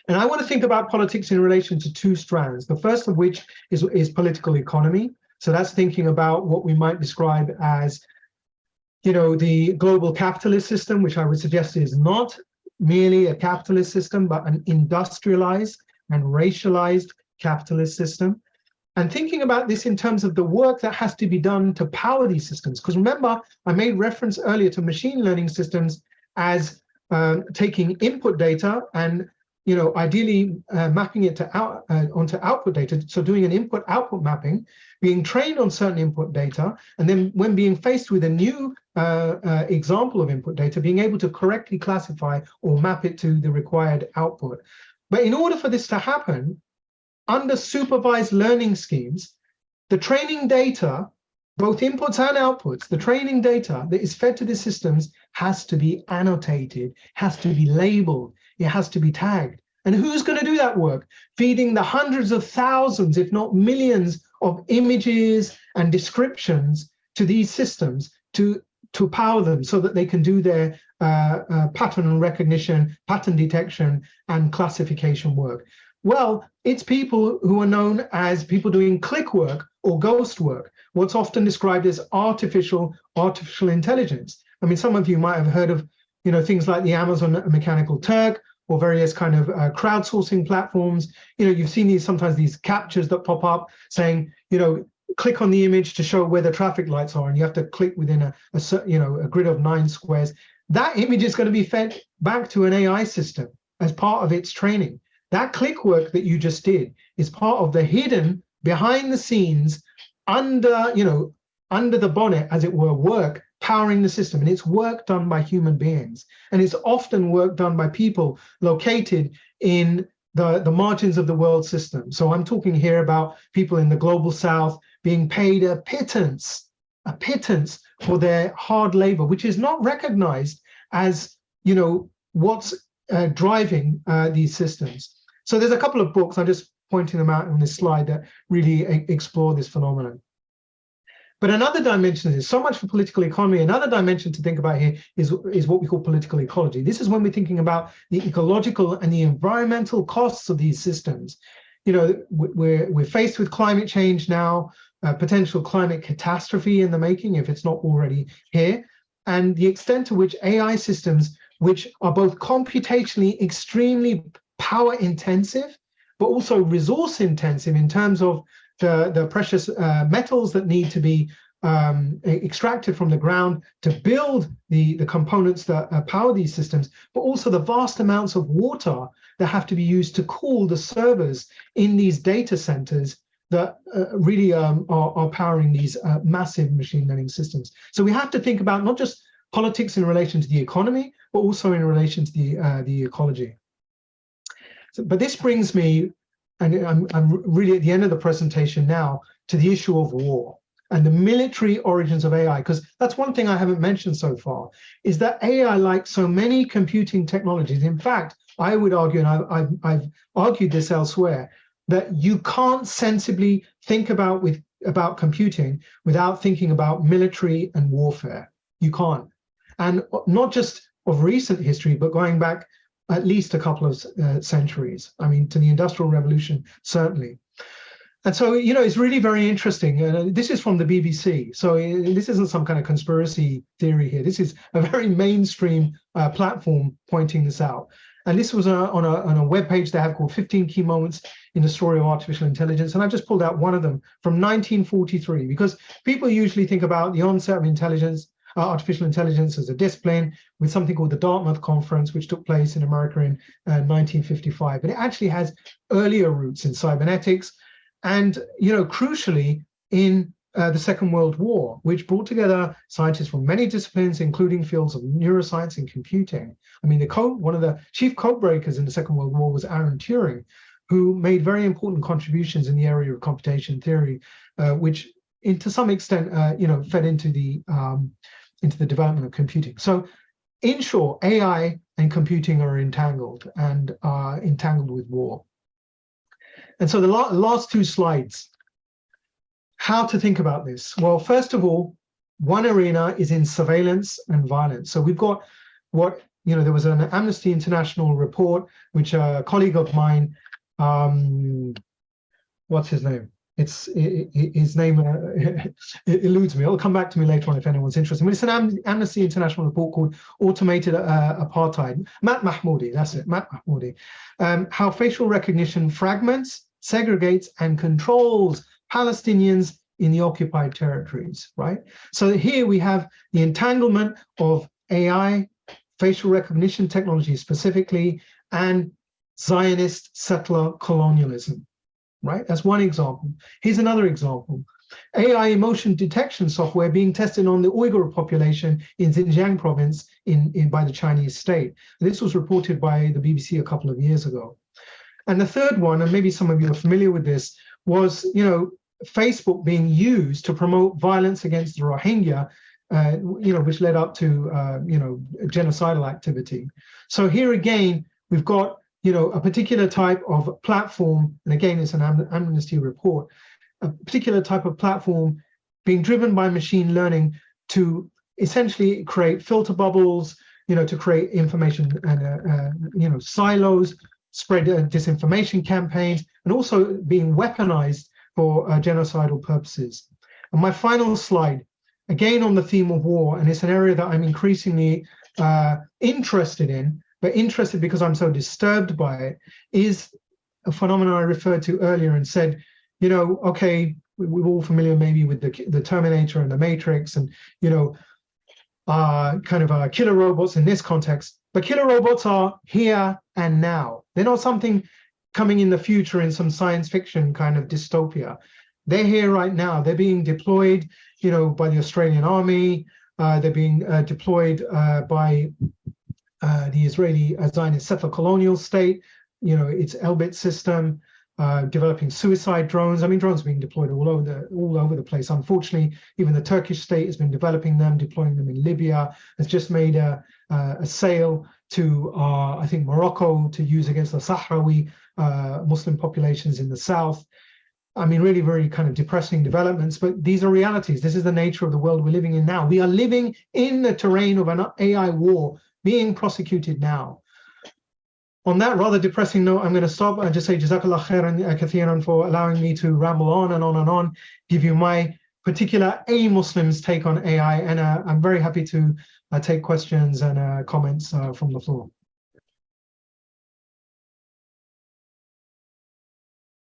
And I want to think about politics in relation to two strands. The first of which is political economy. So that's thinking about what we might describe as, the global capitalist system, which I would suggest is not merely a capitalist system, but an industrialized and racialized capitalist system. And thinking about this in terms of the work that has to be done to power these systems. Because remember, I made reference earlier to machine learning systems as taking input data and ideally mapping it to onto output data, so doing an input-output mapping, being trained on certain input data, and then when being faced with a new example of input data, being able to correctly classify or map it to the required output. But in order for this to happen, under supervised learning schemes, the training data, both inputs and outputs, the training data that is fed to the systems has to be annotated, has to be labeled, it has to be tagged. And who's going to do that work? Feeding the hundreds of thousands, if not millions, of images and descriptions to these systems to power them so that they can do their pattern recognition, pattern detection, and classification work. Well, it's people who are known as people doing click work or ghost work, what's often described as artificial intelligence. I mean, some of you might have heard of, things like the Amazon Mechanical Turk or various kind of crowdsourcing platforms. You've seen sometimes these captures that pop up saying, click on the image to show where the traffic lights are, and you have to click within a grid of 9 squares. That image is going to be fed back to an AI system as part of its training. That click work that you just did is part of the hidden, behind the scenes, under the bonnet, as it were, work powering the system. And it's work done by human beings. And it's often work done by people located in the margins of the world system. So I'm talking here about people in the global south being paid a pittance for their hard labor, which is not recognized as, what's driving these systems. So there's a couple of books, I'm just pointing them out on this slide, that really explore this phenomenon. But another dimension is so much for political economy. Another dimension to think about here is what we call political ecology. This is when we're thinking about the ecological and the environmental costs of these systems. We're faced with climate change now, potential climate catastrophe in the making, if it's not already here, and the extent to which AI systems, which are both computationally extremely power intensive, but also resource intensive in terms of the precious metals that need to be extracted from the ground to build the components that power these systems, but also the vast amounts of water that have to be used to cool the servers in these data centers that really are powering these massive machine learning systems. So we have to think about not just politics in relation to the economy, but also in relation to the ecology. But this brings me, and I'm really at the end of the presentation now, to the issue of war and the military origins of AI, because that's one thing I haven't mentioned so far, is that AI, like so many computing technologies, in fact, I would argue, and I've argued this elsewhere, that you can't sensibly think about computing without thinking about military and warfare. You can't. And not just of recent history, but going back at least a couple of centuries. I mean, to the Industrial Revolution, certainly. And so, it's really very interesting. This is from the BBC. So this isn't some kind of conspiracy theory here. This is a very mainstream platform pointing this out. And this was on a webpage they have called 15 Key Moments in the Story of Artificial Intelligence. And I just pulled out one of them from 1943, because people usually think about the onset of artificial intelligence as a discipline with something called the Dartmouth Conference, which took place in America in 1955. But it actually has earlier roots in cybernetics and, crucially, in the Second World War, which brought together scientists from many disciplines, including fields of neuroscience and computing. I mean, one of the chief code breakers in the Second World War was Alan Turing, who made very important contributions in the area of computation theory, which, to some extent, fed into the development of computing. So, in short, AI and computing are entangled and entangled with war. And so the last two slides, how to think about this? Well, first of all, one arena is in surveillance and violence. So we've got there was an Amnesty International report, which a colleague of mine, what's his name? His name eludes me. It'll come back to me later on if anyone's interested. But it's an Amnesty International report called Automated Apartheid. Matt Mahmoudi, that's it, Matt Mahmoudi. How facial recognition fragments, segregates, and controls Palestinians in the occupied territories, right? So here we have the entanglement of AI, facial recognition technology specifically, and Zionist settler colonialism, right? That's one example. Here's another example. AI emotion detection software being tested on the Uyghur population in Xinjiang province by the Chinese state. This was reported by the BBC a couple of years ago. And the third one, and maybe some of you are familiar with this, was, Facebook being used to promote violence against the Rohingya, which led up to, genocidal activity. So here again, we've got, a particular type of platform, and again, it's an Amnesty report, a particular type of platform being driven by machine learning to essentially create filter bubbles, to create information and, silos, spread disinformation campaigns, and also being weaponized for genocidal purposes. And my final slide, again on the theme of war, and it's an area that I'm increasingly interested in, but interested because I'm so disturbed by it, is a phenomenon I referred to earlier and said, okay, we're all familiar maybe with the Terminator and the Matrix and, killer robots in this context, but killer robots are here and now. They're not something coming in the future in some science fiction kind of dystopia. They're here right now. They're being deployed, by the Australian Army. They're being deployed by the Israeli Zionist settler colonial state, its Elbit system, developing suicide drones. I mean, drones are being deployed all over the place. Unfortunately, even the Turkish state has been developing them, deploying them in Libya, has just made a sale to, I think, Morocco to use against the Sahrawi Muslim populations in the south. I mean, really very kind of depressing developments, but these are realities. This is the nature of the world we're living in now. We are living in the terrain of an AI war being prosecuted now. On that rather depressing note, I'm going to stop and just say Jazakallah khairan kathiran for allowing me to ramble on and on and on, give you my particular Muslim's take on AI, and I'm very happy to take questions and comments from the floor.